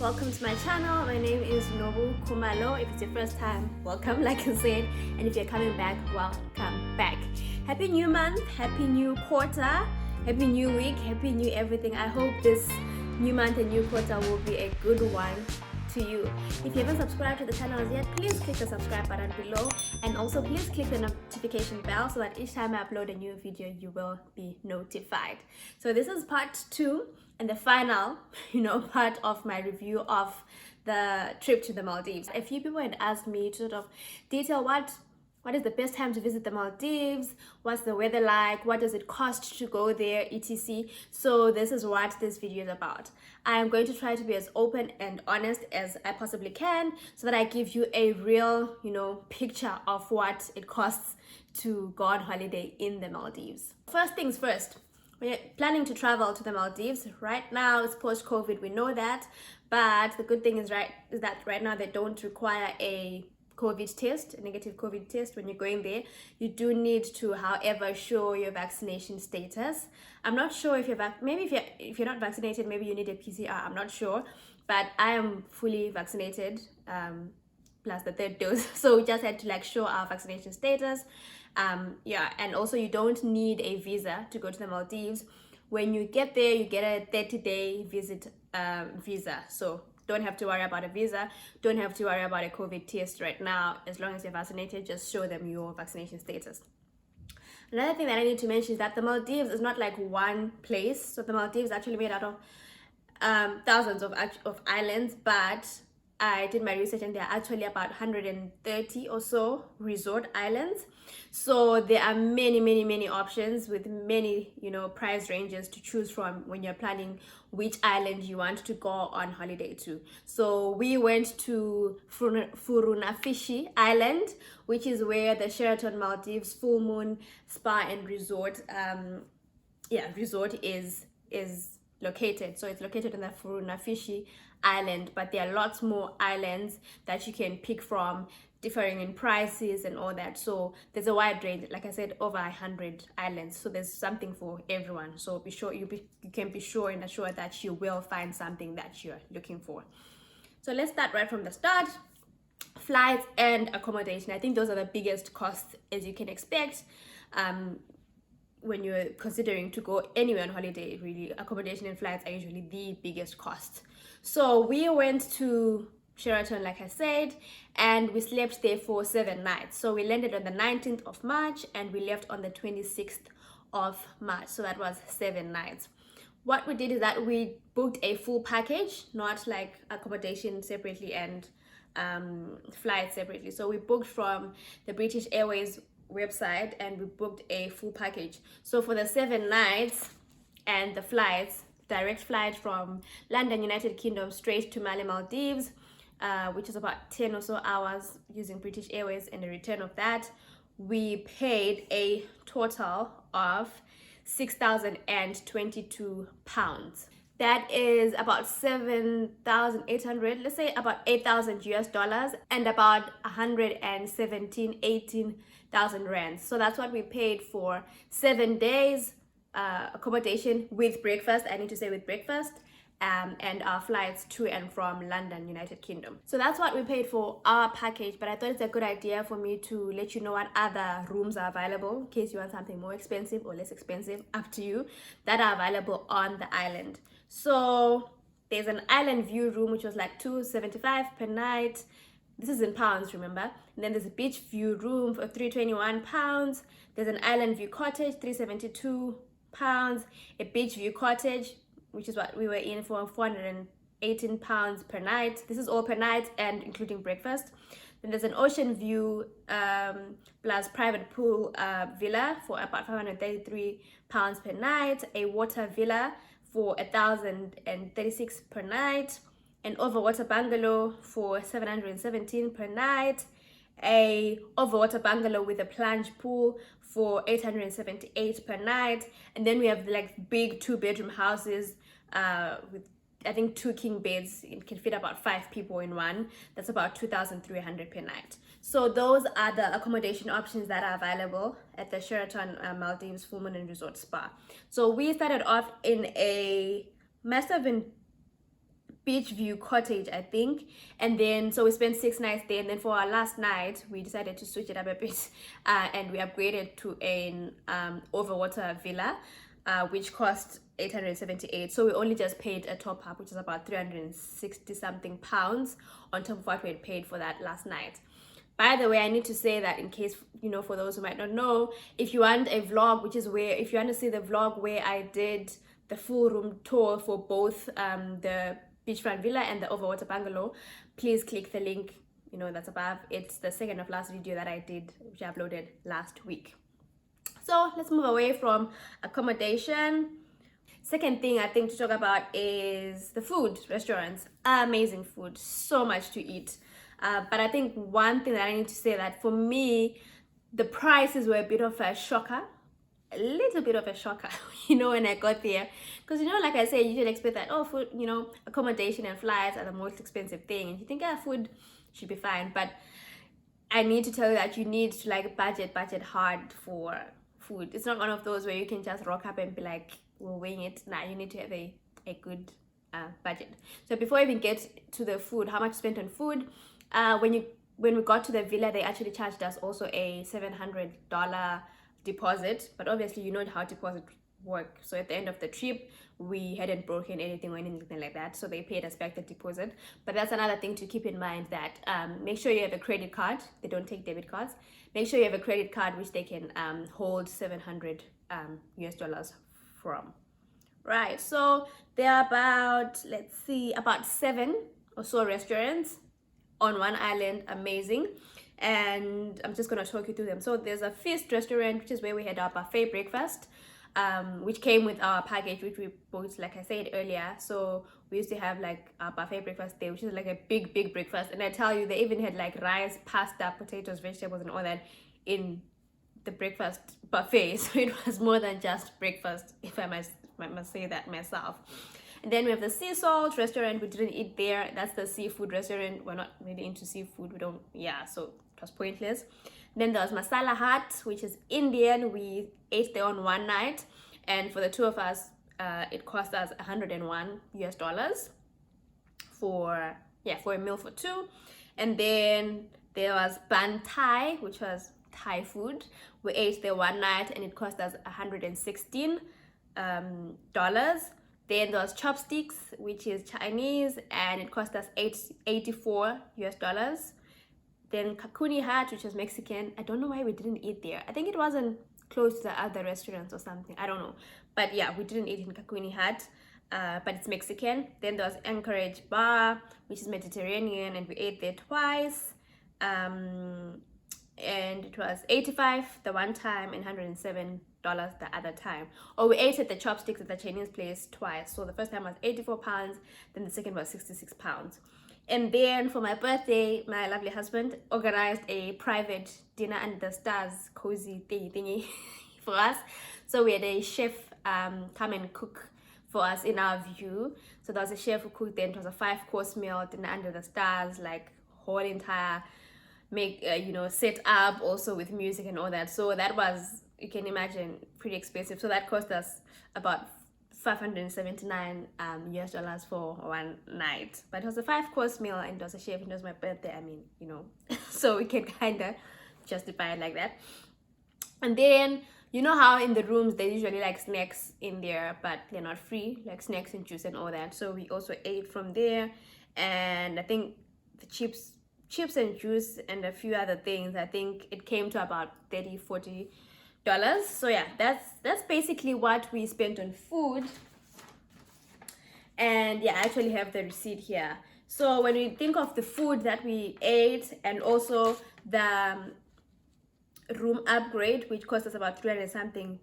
welcome to my channel. My name is Nobu Kumalo. If it's your first time, welcome, like I said, and if you're coming back, welcome back. Happy new month, happy new quarter, happy new week, happy new everything. I hope this new month and new quarter will be a good one to you. If you haven't subscribed to the channel as yet, please click the subscribe button below, and also please click the notification bell so that each time I upload a new video you will be notified. So this is part 2 and the final part of my review of the trip to the Maldives. A few people had asked me to sort of detail what is the best time to visit the Maldives, what's the weather like, what does it cost to go there, etc. So this is what this video is about. I am going to try to be as open and honest as I possibly can so that I give you a real, picture of what it costs to go on holiday in the Maldives. First things first, when you're planning to travel to the Maldives, right now it's post-COVID, we know that, but the good thing is that right now they don't require a COVID test, a negative COVID test when you're going there. You do need to, however, show your vaccination status. I'm not sure if if you're not vaccinated, maybe you need a PCR. I'm not sure, but I am fully vaccinated, plus the 3rd dose. So we just had to show our vaccination status. And also you don't need a visa to go to the Maldives. When you get there, you get a 30-day visit visa. So don't have to worry about a visa, don't have to worry about a COVID test right now. As long as you're vaccinated, just show them your vaccination status. Another thing that I need to mention is that the Maldives is not like one place. So the Maldives is actually made out of thousands of islands, but I did my research and there are actually about 130 or so resort islands. So there are many options with many price ranges to choose from when you're planning which island you want to go on holiday to. So we went to Furunafishi Island, which is where the Sheraton Maldives Full Moon Spa and Resort resort is located. So it's located on the Furunafishi Island, but there are lots more islands that you can pick from, differing in prices and all that. So there's a wide range, like I said, over 100 islands. So there's something for everyone. So be sure you can be sure and assured that you will find something that you're looking for. So let's start right from the start. Flights and accommodation. I think those are the biggest costs, as you can expect. When you're considering to go anywhere on holiday, really, accommodation and flights are usually the biggest cost. So we went to Sheraton, like I said, and we slept there for 7 nights. So we landed on the 19th of March and we left on the 26th of March. So that was 7 nights. What we did is that we booked a full package, not like accommodation separately and flights separately. So we booked from the British Airways website and we booked a full package. So for the 7 nights and the flights, direct flight from London, United Kingdom, straight to Maldives, which is about 10 or so hours using British Airways, and the return of that, we paid a total of £6,022. That is about 7,800, let's say about 8,000 US dollars, and about 18,000 rands. So that's what we paid for 7 days accommodation with breakfast. I need to say with breakfast. And our flights to and from London, United Kingdom. So that's what we paid for our package, but I thought it's a good idea for me to let you know what other rooms are available in case you want something more expensive or less expensive, up to you, that are available on the island. So there's an island view room, which was like $275 per night. This is in pounds, remember? And then there's a beach view room for £321. There's an island view cottage, £372. A beach view cottage, which is what we were in, for £418 per night. This is all per night and including breakfast. Then there's an ocean view plus private pool villa for about £533 per night. A water villa for $1,036 per night. An overwater bungalow for $717 per night. A overwater bungalow with a plunge pool for $878 per night. And then we have like big 2-bedroom houses with I think 2 king beds. It can fit about 5 people in one. That's about $2,300 per night. So those are the accommodation options that are available at the Sheraton Maldives Full Moon and Resort Spa. So we started off in a Beach View Cottage, I think. And then so we spent 6 nights there, and then for our last night we decided to switch it up a bit, and we upgraded to an overwater villa, which cost 878. So we only just paid a top up, which is about 360 something pounds on top of what we had paid for that last night. By the way, I need to say that in case, for those who might not know, if you want a vlog, if you want to see the vlog where I did the full room tour for both the beachfront villa and the overwater bungalow, please click the link, that's above. It's the second of last video that I did, which I uploaded last week. So let's move away from accommodation. Second thing I think to talk about is the food. Restaurants, amazing food, so much to eat. But I think one thing that I need to say that for me, the prices were a bit of a shocker. A little bit of a shocker, when I got there. Because, like I said, you should expect that, food, accommodation and flights are the most expensive thing. And you think, food should be fine. But I need to tell you that you need to budget hard for food. It's not one of those where you can just rock up and be like, we'll wing it. Nah, you need to have a good budget. So before I even get to the food, how much spent on food, when we got to the villa, they actually charged us also a $700 deposit, but obviously you know how deposit work. So at the end of the trip, we hadn't broken anything or anything like that, so they paid us back the deposit. But that's another thing to keep in mind, that make sure you have a credit card. They don't take debit cards. Make sure you have a credit card which they can hold $700 US dollars from. Right, so there are about 7 or so restaurants on one island. Amazing. And I'm just gonna talk you through them. So there's a Feast restaurant, which is where we had our buffet breakfast, which came with our package, which we bought, like I said earlier. So we used to have our buffet breakfast there, which is a big breakfast. And I tell you, they even had rice, pasta, potatoes, vegetables, and all that in the breakfast buffet. So it was more than just breakfast, if I must say that myself. And then we have the Sea Salt restaurant. We didn't eat there. That's the seafood restaurant. We're not really into seafood. So it was pointless. Then there was Masala Hut, which is Indian. We ate there on one night, and for the two of us, it cost us 101 US dollars for a meal for two. And then there was Ban Thai, which was Thai food. We ate there one night, and it cost us 116 dollars. Then there was Chopsticks, which is Chinese, and it cost us 84 US dollars. Then Kakuni Hut, which was Mexican. I don't know why we didn't eat there. I think it wasn't close to the other restaurants or something. I don't know. But yeah, we didn't eat in Kakuni Hut, but it's Mexican. Then there was Anchorage Bar, which is Mediterranean, and we ate there twice. And it was 85 the one time and $107 the other time. Or we ate at the Chopsticks at the Chinese place twice. So the first time was 84 pounds, then the second was 66 pounds. And then for my birthday, my lovely husband organized a private dinner under the stars, cozy thingy for us. So we had a chef come and cook for us in our view. So there was a chef who cooked there. It was a 5-course meal, dinner under the stars, whole entire set up, also with music and all that. So that was, you can imagine, pretty expensive. So that cost us about 579 US dollars for one night. But it was a 5-course meal, and it was a chef, and it was my birthday. So we can kind of justify it like that. And then, how in the rooms they usually snacks in there, but they're not free, snacks and juice and all that. So we also ate from there, and I think the chips and juice and a few other things, I think it came to about $30-40. So yeah, that's basically what we spent on food. And yeah, I actually have the receipt here. So when we think of the food that we ate, and also the room upgrade, which cost us about $300 something,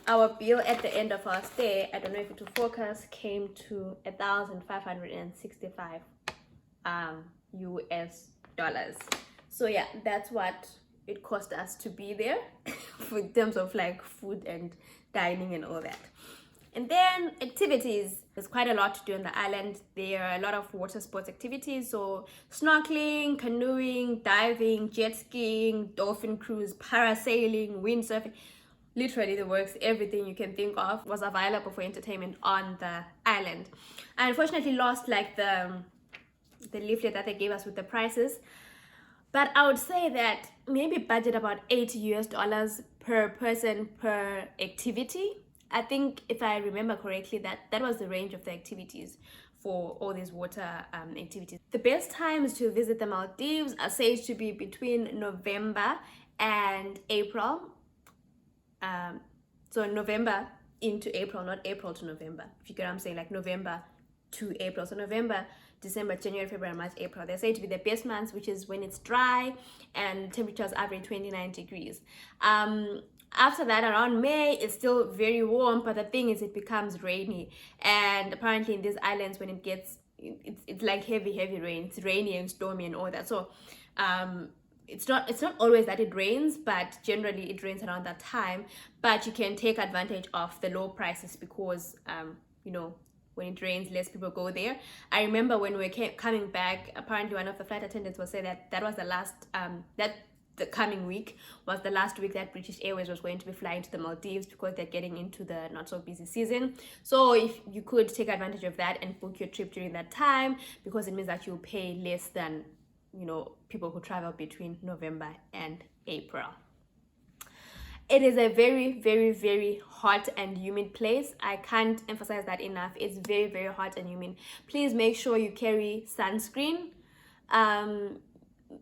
our bill at the end of our stay, I don't know if it will focus, came to 1,565 US dollars. So yeah, that's what it cost us to be there in terms of food and dining and all that. And then activities, there's quite a lot to do on the island. There are a lot of water sports activities, so snorkeling, canoeing, diving, jet skiing, dolphin cruise, parasailing, windsurfing, literally the works, everything you can think of was available for entertainment on the island. I unfortunately lost like the leaflet that they gave us with the prices, but I would say that maybe budget about $80 per person per activity. I think if I remember correctly, that was the range of the activities for all these water activities. The best times to visit the Maldives are said to be between November and April. So November into April, not April to November, if you get what I'm saying, like November to April. So November, December, January, February, March, April, they're said to be the best months, which is when it's dry and temperatures average 29 degrees. After that, around May, it's still very warm, but the thing is it becomes rainy, and apparently in these islands, when it gets it's like heavy rain, it's rainy and stormy and all that. So it's not always that it rains, but generally it rains around that time. But you can take advantage of the low prices because you know, when it rains, less people go there. I remember when we were coming back, apparently one of the flight attendants was saying that was the last the coming week was the last week that British Airways was going to be flying to the Maldives, because they're getting into the not so busy season. So if you could take advantage of that and book your trip during that time, because it means that you'll pay less than, you know, people who travel between November and April. It is a very hot and humid place. I can't emphasize that enough. It's very hot and humid. Please make sure you carry sunscreen.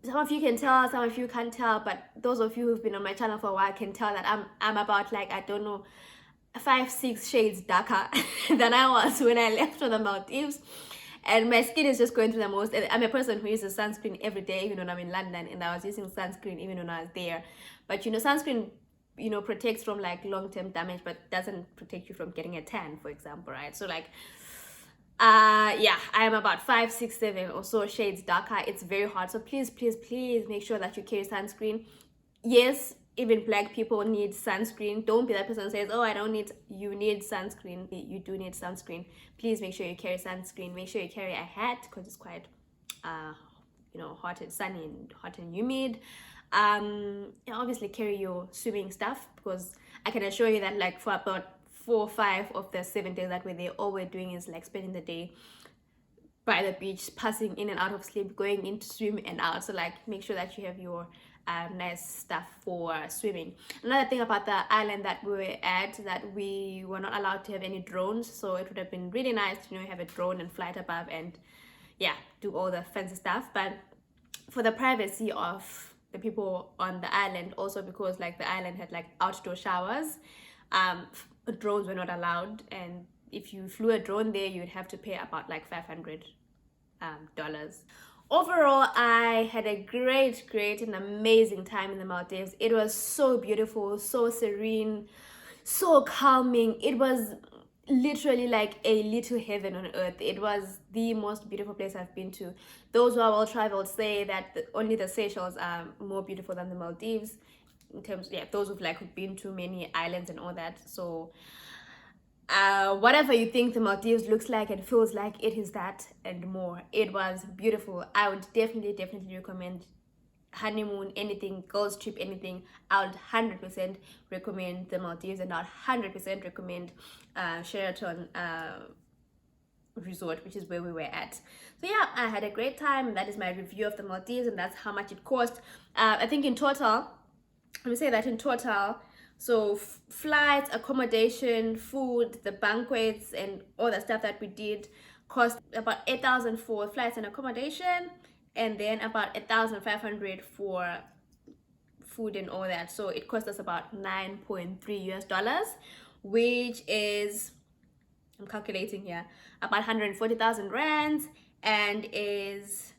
Some of you can tell, some of you can't tell, but those of you who've been on my channel for a while can tell that I'm about, like, I don't know, 5-6 shades darker than I was when I left for the Maldives. And my skin is just going through the most. I'm a person who uses sunscreen every day, even when I'm in London, and I was using sunscreen even when I was there. But you know, sunscreen, you know, protects from like long-term damage, but doesn't protect you from getting a tan, for example, right? So like yeah, I am about 5, 6, 7 or so shades darker. It's very hot, so please make sure that you carry sunscreen. Yes, even black people need sunscreen. Don't be that person who says, oh, I don't need. You need sunscreen. You do need sunscreen. Please make sure you carry sunscreen. Make sure you carry a hat, because it's quite you know, hot and sunny and hot and humid. Obviously carry your swimming stuff, because I can assure you that like for about 4 or 5 of the 7 days that we're there, all we're doing is like spending the day by the beach, passing in and out of sleep, going in to swim and out. So like make sure that you have your nice stuff for swimming. Another thing about the island that we were at, that we were not allowed to have any drones, so it would have been really nice to, you know, have a drone and fly it above and yeah, do all the fancy stuff. But for the privacy of the people on the island, also because like the island had like outdoor showers, drones were not allowed, and if you flew a drone there, you would have to pay about like $500. Overall, I had a great and amazing time in the Maldives. It was so beautiful, so serene, so calming. It was literally like a little heaven on earth. It was the most beautiful place I've been to. Those who are well traveled say that only the Seychelles are more beautiful than the Maldives, in terms, yeah, those who've like been to many islands and all that. So whatever you think the Maldives looks like and feels like, it is that and more. It was beautiful. I would definitely recommend honeymoon, anything, girls trip, anything. I would 100% recommend the Maldives, and I would 100% recommend Sheraton resort, which is where we were at. So yeah, I had a great time. That is my review of the Maldives, and that's how much it cost. I think in total, let me say that in total, so flights, accommodation, food, the banquets, and all the stuff that we did cost about 8,000 for flights and accommodation, and then about 1,500 for food and all that. So it cost us about $9.3, which is, I'm calculating here, about 140,000 rands, and is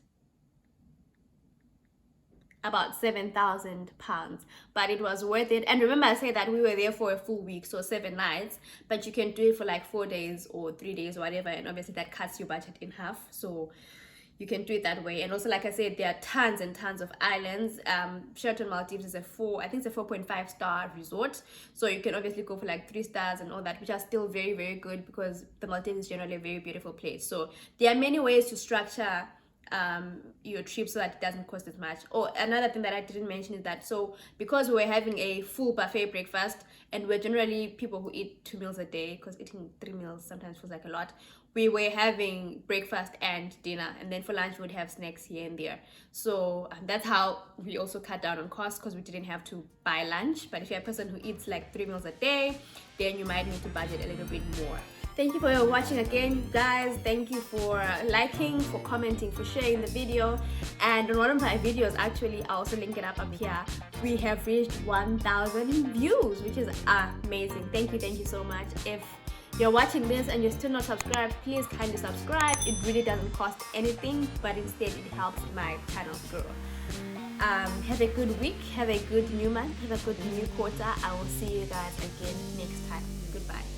about 7,000 pounds. But it was worth it. And remember, I said that we were there for a full week, so 7 nights, but you can do it for like 4 days or 3 days or whatever, and obviously that cuts your budget in half, so you can do it that way. And also, like I said, there are tons and tons of islands. Sheraton Maldives is I think it's a 4.5 star resort, so you can obviously go for like 3 stars and all that, which are still very good, because the Maldives is generally a very beautiful place. So there are many ways to structure your trip so that it doesn't cost as much. Or another thing that I didn't mention is that, so because we're having a full buffet breakfast, and we're generally people who eat 2 meals a day, because eating 3 meals sometimes feels like a lot, we were having breakfast and dinner, and then for lunch we would have snacks here and there. So that's how we also cut down on costs, because we didn't have to buy lunch. But if you're a person who eats like 3 meals a day, then you might need to budget a little bit more. Thank you for watching again, guys. Thank you for liking, for commenting, for sharing the video. And on one of my videos, actually, I also link it up here, we have reached 1,000 views, which is amazing. Thank you so much. If you're watching this and you're still not subscribed, please kindly subscribe. It really doesn't cost anything, but instead it helps my channel grow. Have a good week, have a good new month, have a good new quarter. I will see you guys again next time. Goodbye.